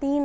3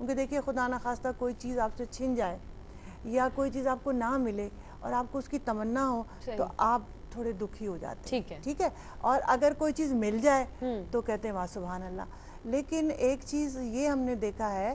کیونکہ دیکھیے خدا نہ خواستہ کوئی چیز آپ سے چھن جائے یا کوئی چیز آپ کو نہ ملے اور آپ کو اس کی تمنا ہو تو آپ تھوڑے دکھی ہو جاتے ہیں، ٹھیک ہے، اور اگر کوئی چیز مل جائے تو کہتے ہیں واہ سبحان اللہ۔ لیکن ایک چیز یہ ہم نے دیکھا ہے،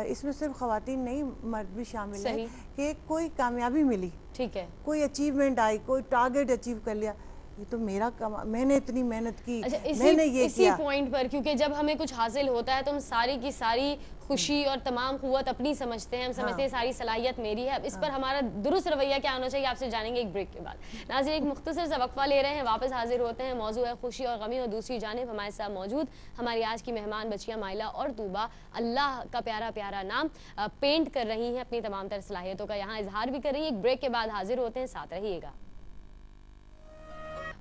اس میں صرف خواتین نہیں مرد بھی شامل ہیں، کہ کوئی کامیابی ملی، ٹھیک ہے، کوئی اچیومنٹ آئی، کوئی ٹارگیٹ اچیو کر لیا، یہ تو میرا میں نے اتنی محنت کی، میں نے یہ اسی پوائنٹ پر، کیونکہ جب ہمیں کچھ حاصل ہوتا ہے تو ہم ساری کی ساری خوشی اور تمام قوت اپنی سمجھتے ہیں، ہم سمجھتے ہیں ساری صلاحیت میری ہے۔ اب اس پر ہمارا درست رویہ کیا ہونا چاہیے، آپ سے جانیں گے ایک بریک کے بعد۔ ناظرین ایک مختصر سا وقفہ لے رہے ہیں، واپس حاضر ہوتے ہیں۔ موضوع ہے خوشی اور غمی، اور دوسری جانب ہمارے ساتھ موجود ہماری آج کی مہمان بچیاں مائلہ اور طوبہ اللہ کا پیارا پیارا نام پینٹ کر رہی ہیں، اپنی تمام تر صلاحیتوں کا یہاں اظہار بھی کر رہی ہیں۔ ایک بریک کے بعد حاضر ہوتے ہیں، ساتھ رہیے گا۔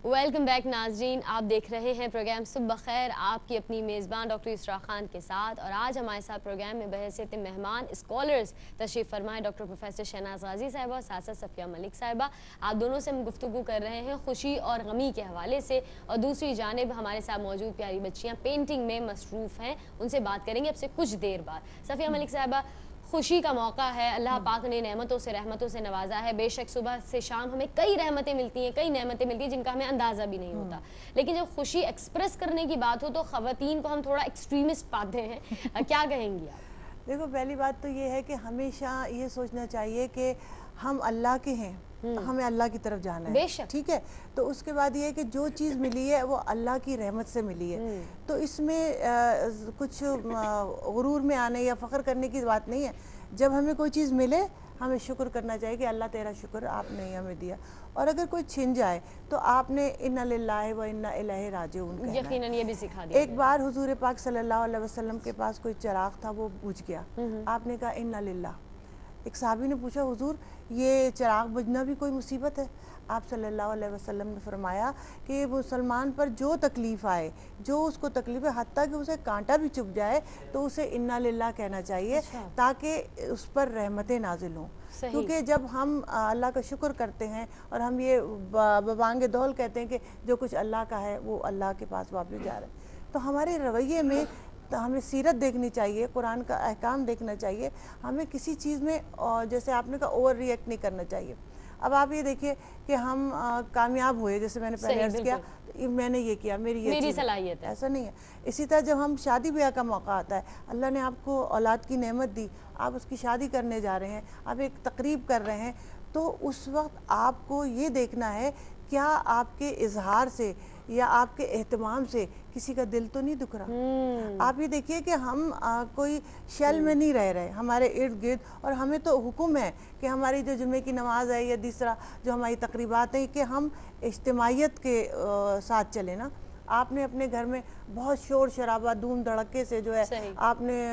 ویلکم بیک ناظرین، آپ دیکھ رہے ہیں پروگرام صبح بخیر، آپ کی اپنی میزبان ڈاکٹر اسراء خان کے ساتھ، اور آج ہمارے ساتھ پروگرام میں بحیثیت مہمان اسکالرز تشریف فرمائے ڈاکٹر پروفیسر شہناز غازی صاحبہ اور ساتھ ساتھ صفیہ ملک صاحبہ۔ آپ دونوں سے ہم گفتگو کر رہے ہیں خوشی اور غمی کے حوالے سے، اور دوسری جانب ہمارے ساتھ موجود پیاری بچیاں پینٹنگ میں مصروف ہیں، ان سے بات کریں گے اب سے کچھ دیر بعد۔ صفیہ ملک صاحبہ، خوشی کا موقع ہے، اللہ پاک نے نعمتوں سے رحمتوں سے نوازا ہے، بے شک صبح سے شام ہمیں کئی رحمتیں ملتی ہیں، کئی نعمتیں ملتی ہیں جن کا ہمیں اندازہ بھی نہیں ہوتا، لیکن جب خوشی ایکسپریس کرنے کی بات ہو تو خواتین کو ہم تھوڑا ایکسٹریمسٹ پاتے ہیں، کیا کہیں گی آپ؟ دیکھو پہلی بات تو یہ ہے کہ ہمیشہ یہ سوچنا چاہیے کہ ہم اللہ کے ہیں، ہمیں اللہ کی طرف جانا ہے، ٹھیک ہے، تو اس کے بعد یہ ہے کہ جو چیز ملی ہے وہ اللہ کی رحمت سے ملی ہے، تو اس میں کچھ غرور میں آنے یا فخر کرنے کی بات نہیں ہے۔ جب ہمیں کوئی چیز ملے ہمیں شکر کرنا چاہیے کہ اللہ تیرا شکر آپ نے ہمیں دیا، اور اگر کوئی چھن جائے تو آپ نے انا للہ و انا الیہ راجعون کہنا ہے۔ یقیناً یہ بھی سکھا دیا۔ ایک بار حضور پاک صلی اللہ علیہ وسلم کے پاس کوئی چراغ تھا، وہ بجھ گیا، آپ نے کہا انا للہ۔ ایک صحابی نے پوچھا حضور یہ چراغ بجھنا بھی کوئی مصیبت ہے؟ آپ صلی اللہ علیہ وسلم نے فرمایا کہ مسلمان پر جو تکلیف آئے، جو اس کو تکلیف ہے، حتیٰ کہ اسے کانٹا بھی چبھ جائے تو اسے انا للہ کہنا چاہیے، تاکہ اس پر رحمتیں نازل ہوں۔ کیونکہ جب ہم اللہ کا شکر کرتے ہیں اور ہم یہ ببانگ دول کہتے ہیں کہ جو کچھ اللہ کا ہے وہ اللہ کے پاس واپس جا رہا ہے، تو ہمارے رویے میں ہمیں سیرت دیکھنی چاہیے، قرآن کا احکام دیکھنا چاہیے، ہمیں کسی چیز میں جیسے آپ نے کہا اوور ریئیکٹ نہیں کرنا چاہیے۔ اب آپ یہ دیکھیے کہ ہم کامیاب ہوئے، جیسے میں نے پہلے عرض کیا میں نے یہ کیا، میری صلاحیت ہے، ایسا نہیں ہے۔ اسی طرح جب ہم شادی بیاہ کا موقع آتا ہے، اللہ نے آپ کو اولاد کی نعمت دی، آپ اس کی شادی کرنے جا رہے ہیں، آپ ایک تقریب کر رہے ہیں، تو اس وقت آپ کو یہ دیکھنا ہے کیا آپ کے اظہار سے یا آپ کے اہتمام سے کسی کا دل تو نہیں دکھ رہا۔ آپ یہ دیکھیے کہ ہم کوئی شیل میں نہیں رہ رہے، ہمارے ارد گرد، اور ہمیں تو حکم ہے کہ ہماری جو جمعے کی نماز ہے یا دوسرا جو ہماری تقریبات ہیں کہ ہم اجتماعیت کے ساتھ چلیں نا۔ آپ نے اپنے گھر میں بہت شور شرابہ دھوم دھڑکے سے جو ہے آپ نے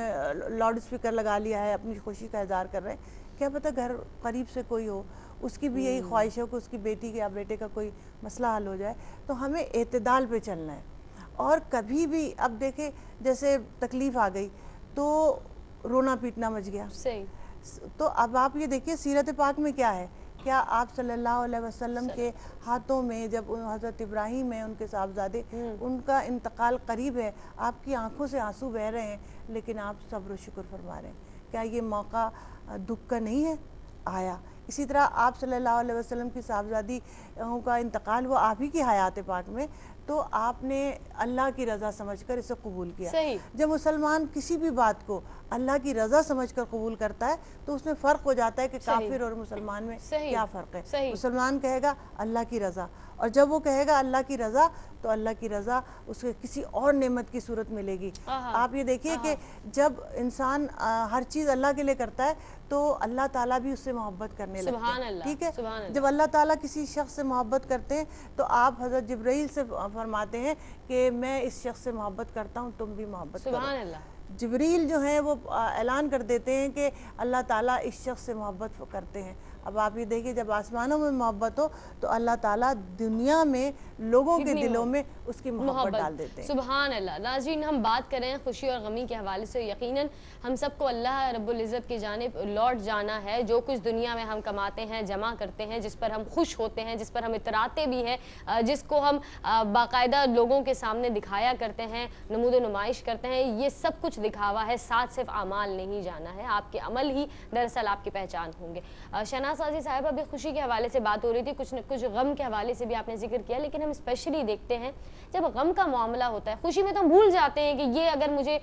لاؤڈ اسپیکر لگا لیا ہے، اپنی خوشی کا اظہار کر رہے ہیں، کیا پتہ گھر قریب سے کوئی ہو، اس کی بھی یہی خواہش ہو کہ اس کی بیٹی یا بیٹے کا کوئی مسئلہ حل ہو جائے۔ تو ہمیں اعتدال پہ چلنا ہے، اور کبھی بھی اب دیکھیں جیسے تکلیف آ گئی تو رونا پیٹنا مچ گیا، تو اب آپ یہ دیکھیے سیرت پاک میں کیا ہے، کیا آپ صلی اللہ علیہ وسلم کے ہاتھوں میں جب حضرت ابراہیم ہیں ان کے صاحبزادے، ان کا انتقال قریب ہے، آپ کی آنکھوں سے آنسو بہہ رہے ہیں، لیکن آپ صبر و شکر فرما رہے ہیں، کیا یہ موقع دکھ کا نہیں ہے؟ آیا۔ اسی طرح آپ صلی اللہ علیہ وسلم کی صاحبزادی کا انتقال وہ آپ ہی کی حیات پاک میں، تو آپ نے اللہ کی رضا سمجھ کر اسے قبول کیا۔ جب مسلمان کسی بھی بات کو اللہ کی رضا سمجھ کر قبول کرتا ہے تو اس میں فرق ہو جاتا ہے کہ کافر اور مسلمان میں کیا فرق ہے۔ مسلمان کہے گا اللہ کی رضا، اور جب وہ کہے گا اللہ کی رضا تو اللہ کی رضا اس کے کسی اور نعمت کی صورت ملے گی۔ آپ یہ دیکھیے کہ جب انسان ہر چیز اللہ کے لیے کرتا ہے تو اللہ تعالیٰ بھی اس سے محبت کرنے لگتا ہے، ٹھیک ہے۔ جب اللہ تعالیٰ کسی شخص سے محبت کرتے ہیں تو آپ حضرت جبرائیل سے فرماتے ہیں کہ میں اس شخص سے محبت کرتا ہوں، تم بھی محبت کرو۔ جبریل جو ہیں وہ اعلان کر دیتے ہیں کہ اللہ تعالیٰ اس شخص سے محبت کرتے ہیں، اب آپ یہ دیکھیے جب آسمانوں میں محبت ہو تو اللہ تعالیٰ دنیا میں لوگوں کے دلوں میں اس کی محبت ڈال دیتے ہیں. سبحان اللہ. ناظرین ہم بات کریں خوشی اور غمی کے حوالے سے, یقیناً ہم سب کو اللہ رب العزت کی جانب لوٹ جانا ہے. جو کچھ دنیا میں ہم کماتے ہیں, جمع کرتے ہیں, جس پر ہم خوش ہوتے ہیں, جس پر ہم اتراتے بھی ہیں, جس کو ہم باقاعدہ لوگوں کے سامنے دکھایا کرتے ہیں, نمود و نمائش کرتے ہیں, یہ سب کچھ دکھاوا ہے, ساتھ صرف اعمال نہیں جانا ہے. آپ کے عمل ہی دراصل آپ کی پہچان ہوں گے. شہناز قاضی صاحب, ابھی خوشی کے حوالے سے بات ہو رہی تھی, کچھ غم کے حوالے سے بھی آپ نے ذکر کیا, لیکن ہم اسپیشلی دیکھتے ہیں جب غم کا معاملہ ہوتا ہے, خوشی میں تو ہم بھول جاتے ہیں کہ یہ اگر مجھے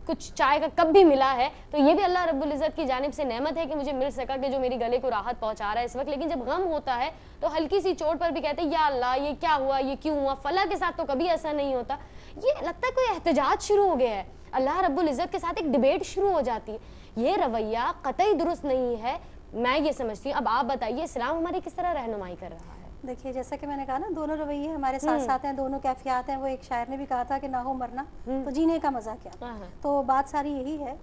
کچھ چائے کا کپ بھی ملا ہے تو یہ بھی اللہ رب العزت کی جانب سے نعمت ہے کہ مجھے مل سکا, کہ جو میری گلے کو راحت پہنچا رہا ہے اس وقت. لیکن جب غم ہوتا ہے تو ہلکی سی چوٹ پر بھی کہتے ہیں یا اللہ یہ کیا ہوا, یہ کیوں ہوا, فلاں کے ساتھ تو کبھی ایسا نہیں ہوتا. یہ لگتا ہے کوئی احتجاج شروع ہو گیا ہے, اللہ رب العزت کے ساتھ ایک ڈیبیٹ شروع ہو جاتی ہے. یہ رویہ قطعی درست نہیں ہے, میں یہ سمجھتی ہوں. اب آپ بتائیے اسلام ہماری کس طرح رہنمائی کر رہا ہے؟ دیکھیے جیسا کہ میں نے کہا نا, دونوں رویے ہمارے ساتھ ساتھ ہیں, دونوں کیفیات ہیں. وہ ایک شاعر نے بھی کہا تھا کہ نہ ہو مرنا تو جینے کا مزہ کیا. تو بات ساری یہی ہے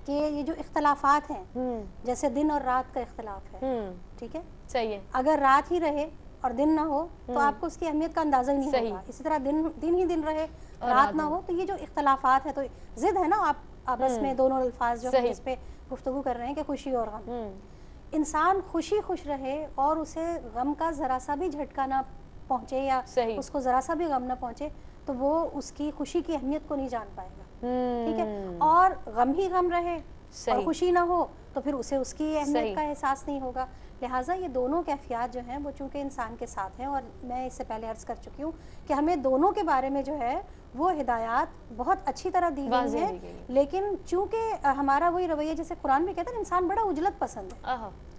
کہ یہ جو اختلافات ہیں, جیسے دن اور رات کا اختلاف ہے, ٹھیک ہے, صحیح ہے, اگر رات ہی رہے اور دن نہ ہو تو آپ کو اس کی اہمیت کا اندازہ ہی نہیں ہوگا. اسی طرح دن ہی دن رہے, رات نہ ہو, تو یہ جو اختلافات ہیں, تو ضد ہے نا آپ آپس میں دونوں الفاظ جو اس پہ گفتگو کر رہے ہیں کہ خوشی اور غم. انسان خوش رہے اور اسے غم کا ذرا سا بھی جھٹکا نہ پہنچے یا اس کو ذرا سا بھی غم نہ پہنچے تو وہ اس کی خوشی کی اہمیت کو نہیں جان پائے گا. ٹھیک ہے, اور غم ہی غم رہے اور خوشی نہ ہو تو پھر اسے اس کی اہمیت کا احساس نہیں ہوگا. لہٰذا یہ دونوں کیفیات جو ہیں وہ چونکہ انسان کے ساتھ ہیں, اور میں اس سے پہلے عرض کر چکی ہوں کہ ہمیں دونوں کے بارے میں جو ہے وہ ہدایات بہت اچھی طرح دی گئی ہیں. لیکن چونکہ ہمارا وہی رویہ, جیسے قرآن میں کہتا ہے انسان بڑا اجلت پسند ہے,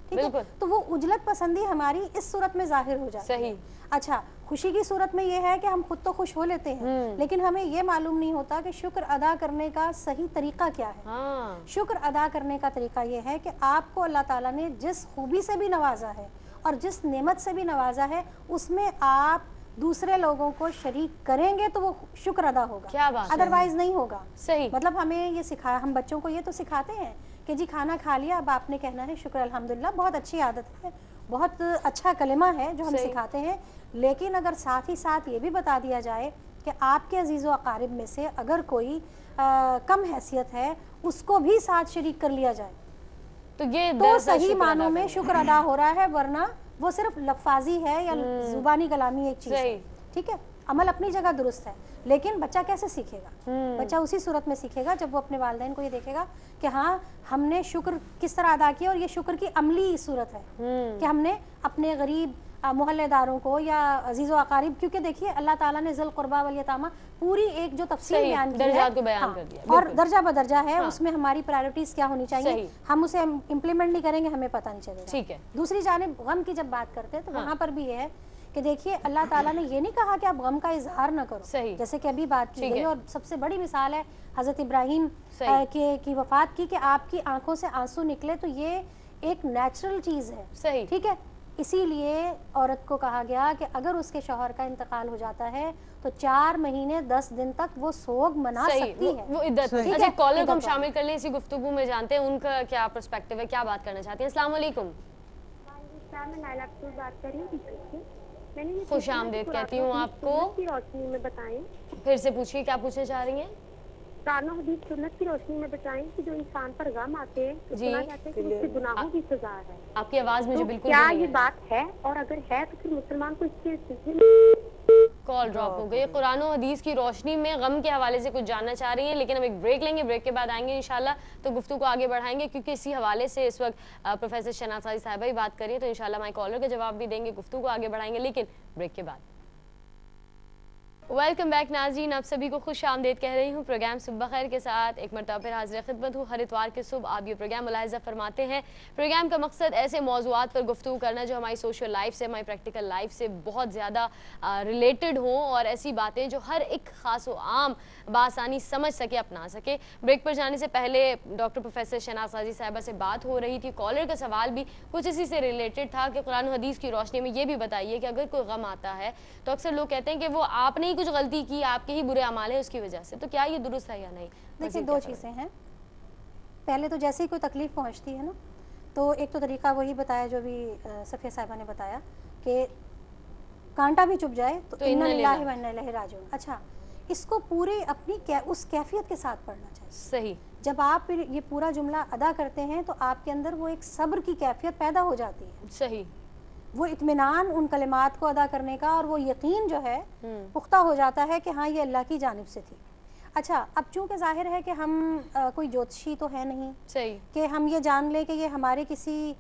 ٹھیک ہے, تو وہ اجلت پسندی ہماری اس صورت میں ظاہر ہو جاتی ہے. اچھا, خوشی کی صورت میں یہ ہے کہ ہم خود تو خوش ہو لیتے ہیں, لیکن ہمیں یہ معلوم نہیں ہوتا کہ شکر ادا کرنے کا صحیح طریقہ کیا ہے. شکر ادا کرنے کا طریقہ یہ ہے کہ آپ کو اللہ تعالیٰ نے جس خوبی سے بھی نوازا ہے اور جس نعمت سے بھی نوازا ہے, اس میں آپ دوسرے لوگوں کو شریک کریں گے تو وہ شکر ادا ہوگا, ادروائز نہیں ہوگا. مطلب ہمیں یہ سکھایا, ہم بچوں کو یہ تو سکھاتے ہیں کہ جی کھانا کھا لیا, اب آپ نے کہنا ہے شکر الحمدللہ, بہت اچھی عادت ہے, بہت اچھا کلمہ ہے جو ہم سکھاتے ہیں. لیکن اگر ساتھ ہی ساتھ یہ بھی بتا دیا جائے کہ آپ کے عزیز و اقارب میں سے اگر کوئی کم حیثیت ہے اس کو بھی ساتھ شریک کر لیا جائے تو صحیح معنوں میں شکر ادا ہو رہا ہے, ورنہ وہ صرف لفاظی ہے یا زبانی کلامی ایک چیز ہے. ٹھیک ہے, عمل اپنی جگہ درست ہے, لیکن بچہ کیسے سیکھے گا؟ بچہ اسی صورت میں سیکھے گا جب وہ اپنے والدین کو یہ دیکھے گا کہ ہاں ہم نے شکر کس طرح ادا کیا, اور یہ شکر کی عملی صورت ہے کہ ہم نے اپنے غریب محلے داروں کو یا عزیز و اقارب, کیونکہ دیکھیے اللہ تعالیٰ نے ذی القربیٰ والیتامیٰ پوری ایک جو تفصیل بیان کی ہے اور درجہ بدرجہ ہے, اس میں ہماری پرائرٹیز کیا ہونی چاہیے, ہم اسے امپلیمنٹ نہیں کریں گے ہمیں پتہ نہیں چلے گا. ٹھیک ہے, دوسری جانب غم کی جب بات کرتے ہیں تو وہاں پر بھی یہ ہے کہ دیکھیے اللہ تعالیٰ نے یہ نہیں کہا کہ آپ غم کا اظہار نہ کرو, جیسے کہ ابھی بات کی گئی, اور سب سے بڑی مثال ہے حضرت ابراہیم کی وفات کی کہ آپ کی آنکھوں سے آنسو نکلے, تو یہ ایک نیچرل چیز ہے. ٹھیک ہے, اسی لیے عورت کو کہا گیا کہ اگر اس کے شوہر کا انتقال ہو جاتا ہے تو 4 مہینے 10 دن تک وہ سوگ منا سکتی ہے. وہ عدت. اچھا, کالر کو ہم شامل کر لیں اسی گفتگو میں, جانتے ہیں ان کا کیا پرسپیکٹیو ہے, کیا بات کرنا چاہتی ہیں. السلام علیکم. میں نائلہ سے بات کر رہی ہوں. خوش آمدید کہتی ہوں آپ کو. روشنی میں بتائیں, پھر سے پوچھیے کیا پوچھنا چاہ رہی ہیں. قرآن و حدیث سنت کی روشنی میں بتائیں کہ جو انسان پر غم آتے ہیں تو سنا جاتا ہے کہ اس کے گناہوں کی سزا ہے. آپ کی آواز مجھے بالکل کیا یہ بات ہے, اور اگر ہے تو پھر مسلمان کو اس کے کال ڈراپ ہو گئی. قرآن و حدیث کی روشنی میں غم کے حوالے سے کچھ جاننا چاہ رہی ہیں, لیکن ہم ایک بریک لیں گے, بریک کے بعد آئیں گے انشاءاللہ تو گفتگو کو آگے بڑھائیں گے, کیونکہ اسی حوالے سے اس وقت پروفیسر شہناز قاضی صاحبہ ہی بات کریے, تو انشاءاللہ ہمارے کالر کا جواب بھی دیں گے, گفتگو کو آگے بڑھائیں گے, لیکن بریک کے بعد. ویلکم بیک ناظرین, آپ سبھی کو خوش آمدید کہہ رہی ہوں. پروگرام صبح خیر کے ساتھ ایک مرتبہ پھر حاضر خدمت ہوں. ہر اتوار کے صبح آپ یہ پروگرام ملاحظہ فرماتے ہیں. پروگرام کا مقصد ایسے موضوعات پر گفتگو کرنا جو ہماری سوشل لائف سے, ہماری پریکٹیکل لائف سے بہت زیادہ ریلیٹڈ ہوں, اور ایسی باتیں جو ہر ایک خاص و عام بآسانی سمجھ سکے, اپنا سکے. بریک پر جانے سے پہلے ڈاکٹر پروفیسر شہناز قاضی صاحبہ سے بات ہو رہی تھی, کالر کا سوال بھی کچھ اسی سے ریلیٹڈ تھا کہ قرآن و حدیث کی روشنی میں یہ بھی بتائیے کہ اگر کوئی غم آتا ہے تو اکثر لوگ کہتے ہیں کہ وہ آپ نے ہی کچھ غلطی کی, آپ کے ہی برے اعمال ہیں اس کی وجہ سے, تو کیا یہ درست ہے یا نہیں؟ دیکھیں, 2 چیزیں ہیں. پہلے تو جیسے ہی کوئی تکلیف پہنچتی ہے نا تو ایک تو طریقہ وہی بتایا جو بھی صفیہ صاحبہ نے بتایا کہ کانٹا بھی چپ جائے تو انا للہ و انا الیہ راجعون. اچھا اس کو پوری اپنی اس کیفیت کے ساتھ پڑھنا چاہیے. صحیح. جب آپ یہ پورا جملہ ادا کرتے ہیں تو آپ کے اندر وہ ایک صبر کی کیفیت پیدا ہو جاتی ہے. صحیح. وہ اطمینان ان کلمات کو ادا کرنے کا اور وہ یقین جو ہے پختہ ہو جاتا ہے کہ ہاں یہ اللہ کی جانب سے تھی. اچھا اب چونکہ ظاہر ہے کہ ہم کوئی جوتشی تو ہے نہیں صحیح کہ ہم یہ جان لیں کہ یہ ہمارے کسی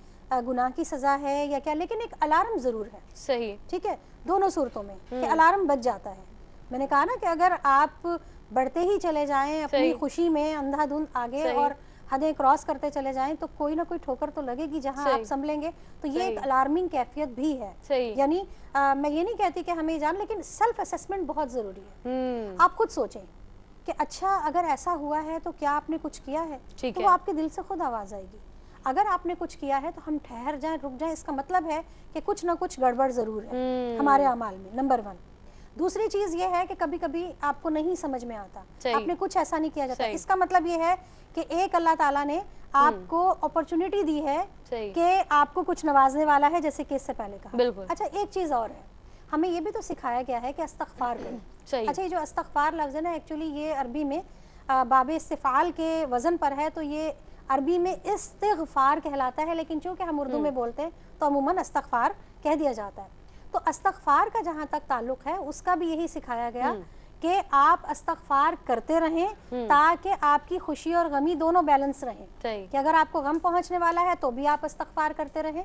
گناہ کی سزا ہے یا کیا, لیکن ایک الارم ضرور ہے. صحیح. ٹھیک ہے, دونوں صورتوں میں کہ الارم بج جاتا ہے. میں نے کہا نا کہ اگر آپ بڑھتے ہی چلے جائیں اپنی خوشی میں اندھا دھند آگے اور حدیں کراس کرتے چلے جائیں تو کوئی نہ کوئی ٹھوکر تو لگے گی جہاں آپ سنبھلیں گے. تو یہ ایک الارمنگ کیفیت بھی ہے. یعنی میں یہ نہیں کہتی کہ ہمیں جان, لیکن سیلف اسیسمنٹ بہت ضروری ہے. آپ خود سوچیں کہ اچھا اگر ایسا ہوا ہے تو کیا آپ نے کچھ کیا ہے, تو وہ آپ کے دل سے خود آواز آئے گی. اگر آپ نے کچھ کیا ہے تو ہم ٹھہر جائیں, رک جائیں, اس کا مطلب ہے کہ کچھ نہ کچھ گڑبڑ ضرور ہے ہمارے اعمال میں. نمبر 1. دوسری چیز یہ ہے کہ کبھی کبھی آپ کو نہیں سمجھ میں آتا, آپ نے کچھ ایسا نہیں کیا جاتا. اس کا مطلب یہ ہے کہ ایک اللہ تعالیٰ نے آپ کو اپرچونٹی دی ہے کہ آپ کو کچھ نوازنے والا ہے, جیسے کہ اس سے پہلے کہا. اچھا ایک چیز اور ہے, ہمیں یہ بھی تو سکھایا گیا ہے کہ استغفار کریں. اچھا یہ جو استغفار لفظ ہے نا, ایکچولی یہ عربی میں باب استفعال کے وزن پر ہے, تو یہ عربی میں استغفار کہلاتا ہے, لیکن چونکہ ہم اردو میں بولتے ہیں تو عموماً استغفار کہہ دیا جاتا ہے. تو استغفار کا جہاں تک تعلق ہے اس کا بھی یہی سکھایا گیا کہ آپ استغفار کرتے رہیں تاکہ آپ کی خوشی اور غمی دونوں بیلنس رہیں. کہ اگر آپ کو غم پہنچنے والا ہے تو بھی آپ استغفار کرتے رہیں,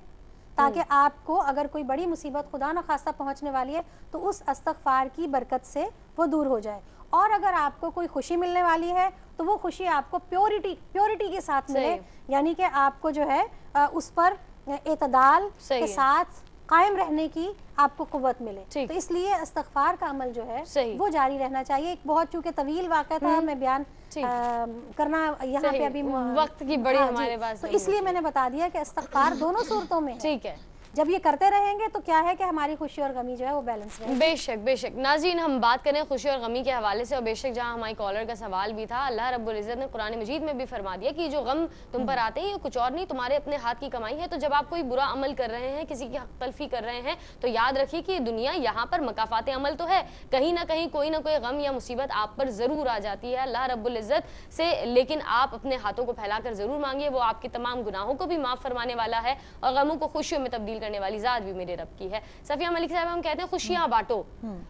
تاکہ آپ کو اگر کوئی بڑی مصیبت خدا نخواستہ پہنچنے والی ہے تو اس استغفار کی برکت سے وہ دور ہو جائے. اور اگر آپ کو کوئی خوشی ملنے والی ہے تو وہ خوشی آپ کو پیورٹی کے ساتھ ملے, یعنی کہ آپ کو جو ہے اس پر اعتدال کے ساتھ قائم رہنے کی آپ کو قوت ملے. تو اس لیے استغفار کا عمل جو ہے وہ جاری رہنا چاہیے. ایک بہت چونکہ طویل واقعہ تھا, میں بیان کرنا یہاں پہ ابھی وقت کی بڑی ہمارے پاس, تو اس لیے میں نے بتا دیا کہ استغفار دونوں صورتوں میں ٹھیک ہے. جب یہ کرتے رہیں گے تو کیا ہے کہ ہماری خوشی اور غمی جو ہے وہ بیلنس رہے. بے شک بے شک. ناظرین ہم بات کریں خوشی اور غمی کے حوالے سے, اور بے شک جہاں ہماری کالر کا سوال بھی تھا, اللہ رب العزت نے قرآن مجید میں بھی فرما دیا کہ جو غم تم پر آتے ہیں یہ کچھ اور نہیں, تمہارے اپنے ہاتھ کی کمائی ہے. تو جب آپ کوئی برا عمل کر رہے ہیں, کسی کی حق تلفی کر رہے ہیں, تو یاد رکھیے کہ دنیا یہاں پر مکافات عمل تو ہے, کہیں نہ کہیں کوئی نہ کوئی غم یا مصیبت آپ پر ضرور آ جاتی ہے اللہ رب العزت سے, لیکن آپ اپنے ہاتھوں کو پھیلا کر ضرور مانگیے, وہ آپ کے تمام گناہوں کو بھی معاف فرمانے والا ہے اور غموں کو خوشیوں میں تبدیل کرنے والی ذات بھی میرے رب کی ہے. صفیہ ملک صاحب ہم کہتے ہیں خوشیاں بانٹو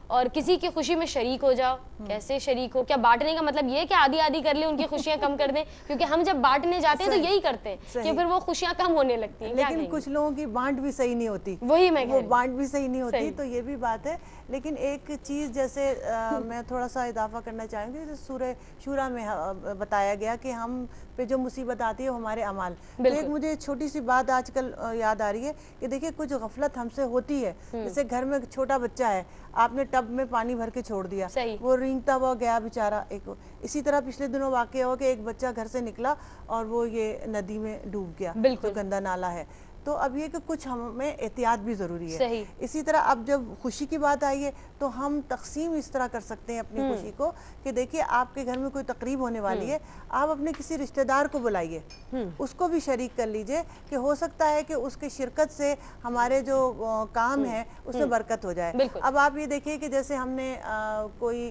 اور کسی کی خوشی میں شریک ہو جاؤ. کیسے شریک ہو, کیا بانٹنے کا مطلب یہ ہے کہ آدھی آدھی کر لیں, ان کی خوشیاں کم کر دیں؟ کیونکہ ہم جب بانٹنے جاتے ہیں تو یہی کرتے ہیں کہ پھر وہ خوشیاں کم ہونے لگتی ہیں. لیکن کچھ لوگوں کی بانٹ بھی صحیح نہیں ہوتی, وہی میں وہ بانٹ بھی صحیح نہیں ہوتی, تو یہ بھی بات ہے. لیکن ایک چیز جیسے میں تھوڑا سا اضافہ کرنا چاہوں گی, جیسے سورہ شورا میں بتایا گیا کہ ہم پہ جو مصیبت آتی ہے وہ ہمارے اعمال. تو ایک مجھے چھوٹی سی بات آج کل یاد آ رہی ہے کہ دیکھیں کچھ غفلت ہم سے ہوتی ہے. جیسے گھر میں چھوٹا بچہ ہے, آپ نے ٹب میں پانی بھر کے چھوڑ دیا, وہ رینگتا ہوا گیا بیچارہ. ایک اسی طرح پچھلے دنوں واقعہ ہوا کہ ایک بچہ گھر سے نکلا اور وہ یہ ندی میں ڈوب گیا, جو گندا نالا ہے. تو اب یہ کہ کچھ ہمیں احتیاط بھی ضروری ہے. اسی طرح اب جب خوشی کی بات آئی ہے تو ہم تقسیم اس طرح کر سکتے ہیں اپنی خوشی کو کہ دیکھیے آپ کے گھر میں کوئی تقریب ہونے والی ہے, آپ اپنے کسی رشتہ دار کو بلائیے, اس کو بھی شریک کر لیجئے, کہ ہو سکتا ہے کہ اس کی شرکت سے ہمارے جو کام ہے اس میں برکت ہو جائے. اب آپ یہ دیکھیے کہ جیسے ہم نے کوئی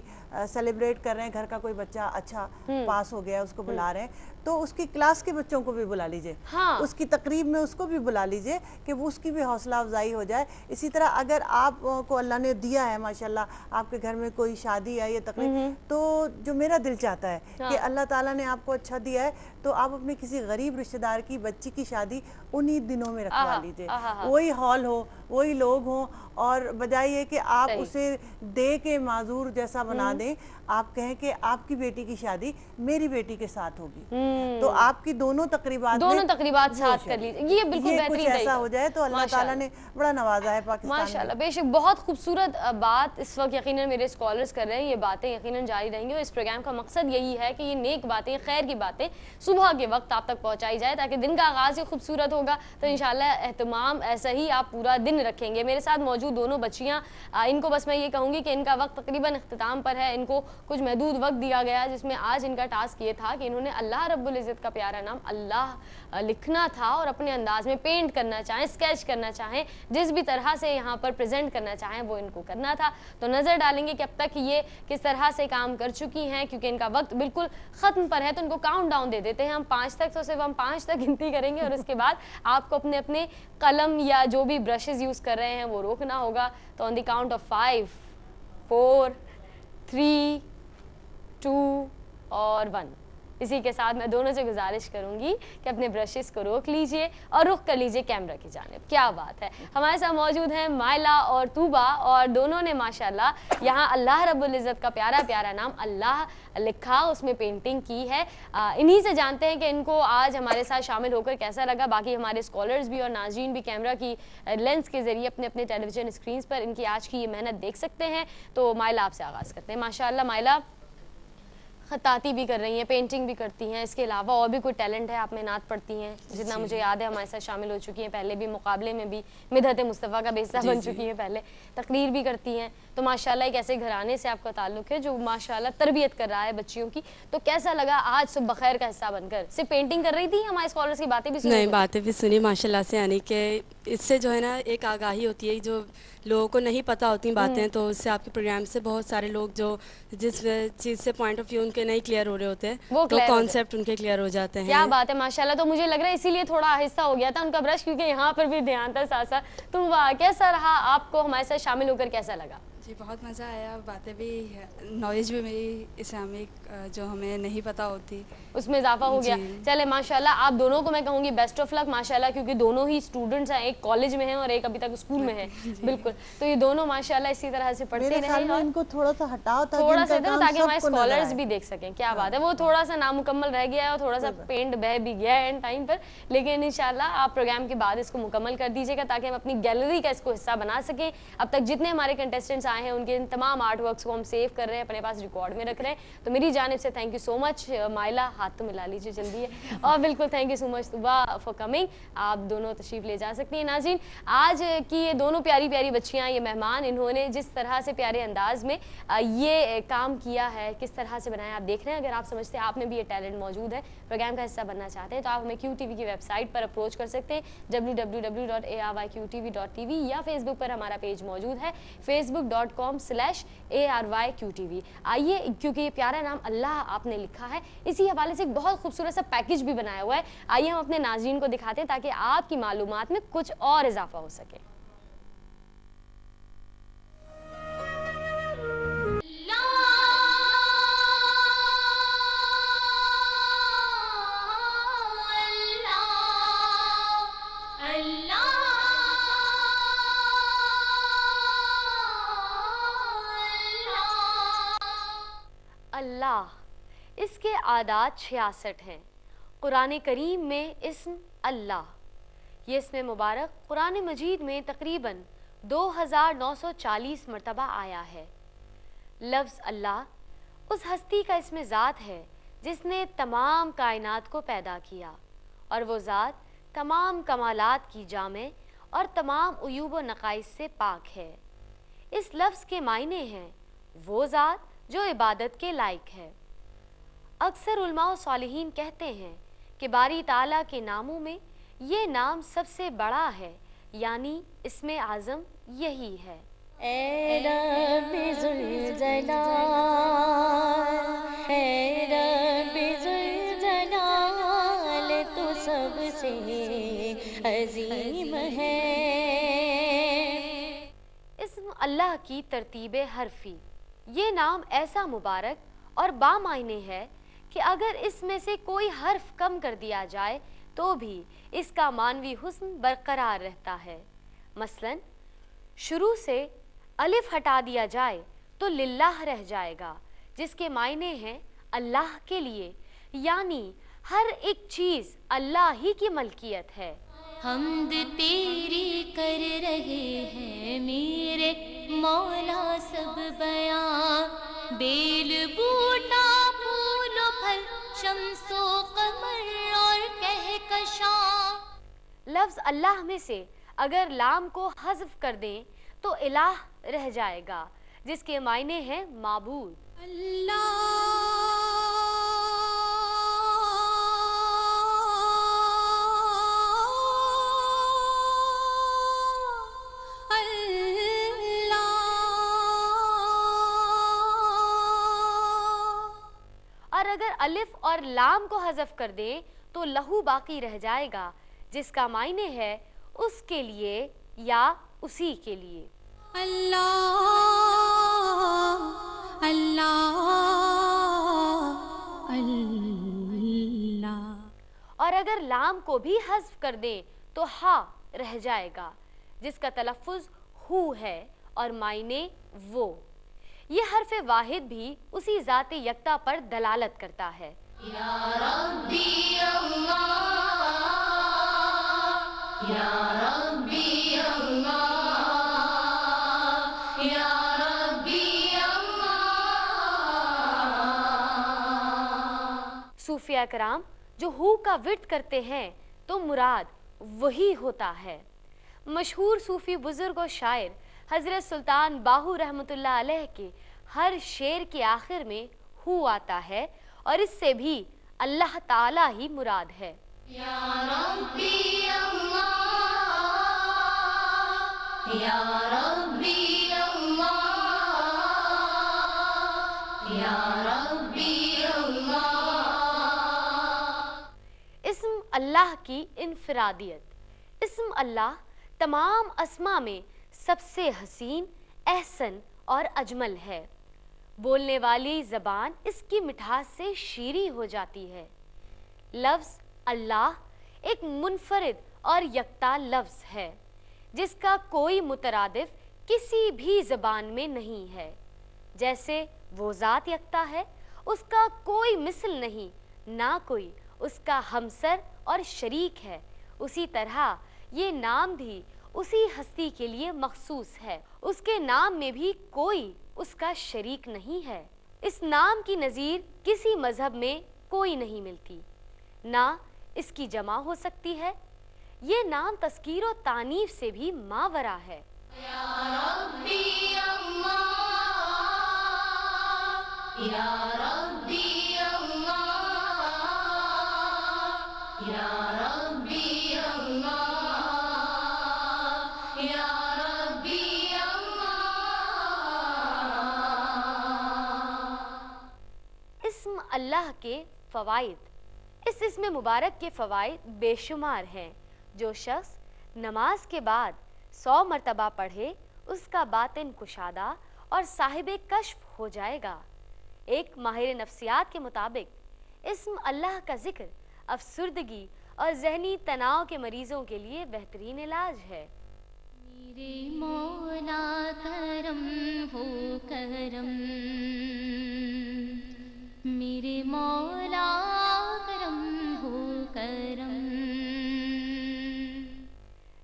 سیلیبریٹ کر رہے ہیں, گھر کا کوئی بچہ اچھا پاس ہو گیا, اس کو بلا رہے ہیں, تو اس کی کلاس کے بچوں کو بھی بلا لیجئے, اس کی تقریب میں اس کو بھی بلا لیجئے کہ وہ اس کی بھی حوصلہ افزائی ہو جائے. اسی طرح اگر آپ کو اللہ نے دیا ہے ماشاءاللہ, آپ کے گھر میں کوئی شادی ہے یا تقریب, تو جو میرا دل چاہتا ہے کہ اللہ تعالیٰ نے آپ کو اچھا دیا ہے تو آپ اپنے کسی غریب رشتہ دار کی بچی کی شادی انہی دنوں میں رکھوا لیجئے. وہی ہال ہو, وہی لوگ ہوں, اور بجائے یہ کہ آپ اسے دے کے معذور جیسا بنا دیں, آپ کہیں کہ آپ کی بیٹی کی شادی میری بیٹی کے ساتھ ہوگی, تو آپ کی دونوں تقریبات ساتھ کر لیجیے. یہ بالکل بہترین ایسا ہو جائے تو اللہ تعالیٰ نے بڑا نوازا ہے پاکستان میں. ماشاءاللہ بے شک بہت خوبصورت بات اس وقت یقیناً میرے اسکالرز کر رہے ہیں, یہ باتیں یقیناً جاری رہیں گی, اور اس پروگرام کا مقصد یہی ہے کہ یہ نیک باتیں, خیر کی باتیں صبح کے وقت آپ تک پہنچائی جائے, تاکہ دن کا آغاز یہ خوبصورت ہوگا تو انشاءاللہ اہتمام ایسا ہی آپ پورا دن دن رکھیں گے. میرے ساتھ موجود دونوں بچیاں, ان کو بس میں یہ کہوں گی کہ ان کا وقت تقریباً اختتام پر ہے. ان کو کچھ محدود وقت دیا گیا جس میں آج ان کا ٹاسک یہ تھا کہ انہوں نے اللہ رب العزت کا پیارا نام اللہ لکھنا تھا اور اپنے انداز میں پینٹ کرنا چاہیں, اسکیچ کرنا چاہیں, جس بھی طرح سے یہاں پر پریزنٹ کرنا چاہیں وہ ان کو کرنا تھا. تو نظر ڈالیں گے کہ اب تک یہ کس طرح سے کام کر چکی ہیں, کیونکہ ان کا وقت بالکل ختم پر ہے تو ان کو کاؤنٹ ڈاؤن دے دیتے ہیں ہم 5 تک. تو صرف ہم 5 تک گنتی کریں گے اور اس کے بعد آپ کو اپنے اپنے قلم یا جو بھی برشز یوز کر رہے ہیں وہ روکنا ہوگا. تو آن دی کاؤنٹ آف 5 4 3 2 اور 1. اسی کے ساتھ میں دونوں سے گزارش کروں گی کہ اپنے برشز کو روک لیجئے اور رخ کر لیجئے کیمرہ کی جانب. کیا بات ہے, ہمارے ساتھ موجود ہیں مائلہ اور طوبہ, اور دونوں نے ماشاءاللہ یہاں اللہ رب العزت کا پیارا پیارا نام اللہ لکھا, اس میں پینٹنگ کی ہے. انہی سے جانتے ہیں کہ ان کو آج ہمارے ساتھ شامل ہو کر کیسا لگا. باقی ہمارے اسکالرز بھی اور ناظرین بھی کیمرہ کی لینس کے ذریعے اپنے اپنے ٹیلی ویژن اسکرینز پر ان کی آج کی یہ محنت دیکھ سکتے ہیں. تو مائلہ آپ سے آغاز کرتے ہیں. ماشاءاللہ مائلہ خطاطی بھی کر رہی ہیں, پینٹنگ بھی کرتی ہیں, اس کے علاوہ اور بھی کوئی ٹیلنٹ ہے؟ آپ میں نعت پڑھتی ہیں جتنا مجھے یاد ہے, ہمارے ساتھ شامل ہو چکی ہیں پہلے بھی, مقابلے میں بھی مدحت مصطفیٰ کا حصہ بن چکی ہیں پہلے, تقریر بھی کرتی ہیں. تو ماشاءاللہ ایک ایسے گھرانے سے آپ کا تعلق ہے جو ماشاءاللہ تربیت کر رہا ہے بچیوں کی. تو کیسا لگا آج صبح بخیر کا حصہ بن کر؟ صرف پینٹنگ کر رہی تھی, ہمارے اسکالرس کی باتیں بھی سنی؟ نہیں, باتیں بھی سنی ماشاءاللہ سے, یعنی کہ اس سے جو ہے نا ایک آگاہی ہوتی ہے, جو لوگوں کو نہیں پتہ ہوتی باتیں, تو اس سے آپ کے پروگرام سے بہت سارے لوگ جو جس چیز سے پوائنٹ آف ویو ان کے نہیں کلیئر ہو رہے ہوتے ہیں تو کانسیپٹ ان کے کلیئر ہو جاتے ہیں. کیا بات ہے ماشاءاللہ. تو مجھے لگ رہا ہے اسی لیے تھوڑا آہستہ ہو گیا تھا ان کا برش, کیونکہ یہاں پر بھی دھیان تھا ساتھ ساتھ. تو کیسا رہا آپ کو ہمارے ساتھ شامل ہو کر, کیسا لگا؟ جی بہت مزہ آیا, باتیں بھی, نالج بھی میری اسلامک جو ہمیں نہیں پتہ ہوتی اس میں اضافہ ہو گیا. چلے ماشاءاللہ آپ دونوں کو میں کہوں گی بیسٹ آف لک ماشاءاللہ, کیونکہ دونوں ہی اسٹوڈنٹس ہیں, ایک کالج میں ہیں اور ایک ابھی تک اسکول میں ہے. بالکل, تو یہ دونوں ماشاءاللہ اسی طرح سے پڑھتے رہیں اور ان کو تھوڑا سا ہٹاؤ تھوڑا سا تاکہ ہمارے اسکالرز بھی دیکھ سکیں. کیا بات ہے, وہ تھوڑا سا نامکمل رہ گیا ہے اور تھوڑا سا پینٹ بہ بھی گیا ہے اینڈ ٹائم پر, لیکن انشاءاللہ آپ پروگرام کے بعد اس کو مکمل کر دیجیے گا تاکہ ہم اپنی گیلری کا اس کو حصہ بنا سکیں. اب تک جتنے ہمارے کنٹیسٹنٹس آئے ہیں ان کے تمام آرٹ ورکس کو ہم سیو کر رہے ہیں, اپنے پاس ریکارڈ میں رکھ رہے ہیں. تو میری جانب سے تھینک یو سو مچ مائلہ, ہاتھ تو ملا لیجیے جلدی ہے, اور بالکل thank you so much Tuba for coming. آپ دونوں تشریف لے جا سکتی ہیں. ناظرین, آج کی یہ دونوں پیاری پیاری بچیاں, یہ مہمان, انہوں نے جس طرح سے پیارے انداز میں یہ کام کیا ہے, کس طرح سے بنایا, آپ دیکھ رہے ہیں. اگر آپ سمجھتے ہیں آپ میں بھی یہ ٹیلنٹ موجود ہے, پروگرام کا حصہ بننا چاہتے ہیں, تو آپ ہمیں کیو ٹی وی کی ویب سائٹ پر اپروچ kar سکتے ہیں www.arYQTV.tv, یا فیس بک پر ہمارا پیج موجود ہے facebook.com/ARYQTV. آئیے, کیونکہ یہ پیارا نام اللہ آپ نے لکھا ہے, اسی حوالے سے ایک بہت خوبصورت سا پیکج بھی بنایا ہوا ہے. آئیے ہم اپنے ناظرین کو دکھاتے ہیں تاکہ آپ کی معلومات میں کچھ اور اضافہ ہو سکے. اللہ, اس کے عادات 66 ہیں. قرآن کریم میں اسم اللہ, یہ اسم مبارک قرآن مجید میں تقریباً 2940 مرتبہ آیا ہے. لفظ اللہ اس ہستی کا اسم ذات ہے جس نے تمام کائنات کو پیدا کیا, اور وہ ذات تمام کمالات کی جامع اور تمام عیوب و نقائص سے پاک ہے. اس لفظ کے معنی ہیں وہ ذات جو عبادت کے لائق ہے. اکثر علماء و صالحین کہتے ہیں کہ باری تعالیٰ کے ناموں میں یہ نام سب سے بڑا ہے, یعنی اسم اعظم یہی ہے. اے رب ذوالجلال, اے رب ذوالجلال, تو سب سے عظیم ہے. اسم اللہ کی ترتیب حرفی, یہ نام ایسا مبارک اور بامعنی ہے کہ اگر اس میں سے کوئی حرف کم کر دیا جائے تو بھی اس کا معنوی حسن برقرار رہتا ہے. مثلا شروع سے الف ہٹا دیا جائے تو للہ رہ جائے گا, جس کے معنی ہیں اللہ کے لیے, یعنی ہر ایک چیز اللہ ہی کی ملکیت ہے. حمد تیری کر رہے ہیں میرے مولا سب بیان, بیل بوٹا پھول و پھل شمس و قمر اور کہکشاں. لفظ اللہ میں سے اگر لام کو حذف کر دیں تو الہ رہ جائے گا، جس کے معنی ہیں معبود۔ اور اگر الف اور لام کو حذف کر دیں تو لہو باقی رہ جائے گا، جس کا معنی ہے اس کے لیے یا اسی کے لیے۔ اللہ اللہ اللہ۔ اور اگر لام کو بھی حذف کر دیں تو ہا رہ جائے گا، جس کا تلفظ ہو ہے اور معنی وہ۔ یہ حرف واحد بھی اسی ذات یکتا پر دلالت کرتا ہے۔ یا ربی اللہ، یا ربی اللہ، یا ربی اللہ۔ صوفیہ کرام جو ہو کا ورد کرتے ہیں تو مراد وہی ہوتا ہے۔ مشہور صوفی بزرگ و شاعر حضرت سلطان باہو رحمۃ اللہ علیہ کے ہر شعر کے آخر میں ہو آتا ہے، اور اس سے بھی اللہ تعالی ہی مراد ہے۔ یا ربی اللہ، یا ربی اللہ، یا ربی اللہ۔ اسم اللہ کی انفرادیت۔ اسم اللہ تمام اسما میں سب سے حسین، احسن اور اجمل ہے۔ بولنے والی زبان اس کی مٹھاس سے شیریں ہو جاتی ہے۔ لفظ اللہ ایک منفرد اور یکتا لفظ ہے، جس کا کوئی مترادف کسی بھی زبان میں نہیں ہے۔ جیسے وہ ذات یکتا ہے، اس کا کوئی مثل نہیں، نہ کوئی اس کا ہمسر اور شریک ہے، اسی طرح یہ نام بھی اسی ہستی کے لیے مخصوص ہے، اس کے نام میں بھی کوئی اس کا شریک نہیں ہے۔ اس نام کی نظیر کسی مذہب میں کوئی نہیں ملتی، نہ اس کی جمع ہو سکتی ہے۔ یہ نام تذکیر و تانیف سے بھی ماورا ہے۔ یا ربی اللہ، یا ربی اللہ، یا ربی اللہ، یا ربی اللہ۔ اسم اللہ کے فوائد۔ اس اسم مبارک کے فوائد بے شمار ہیں۔ جو شخص نماز کے بعد 100 مرتبہ پڑھے اس کا باطن کشادہ اور صاحب کشف ہو جائے گا۔ ایک ماہر نفسیات کے مطابق اسم اللہ کا ذکر افسردگی اور ذہنی تناؤ کے مریضوں کے لیے بہترین علاج ہے۔ میرے مولا کرم ہو کرم، میرے مولا کرم ہو کرم۔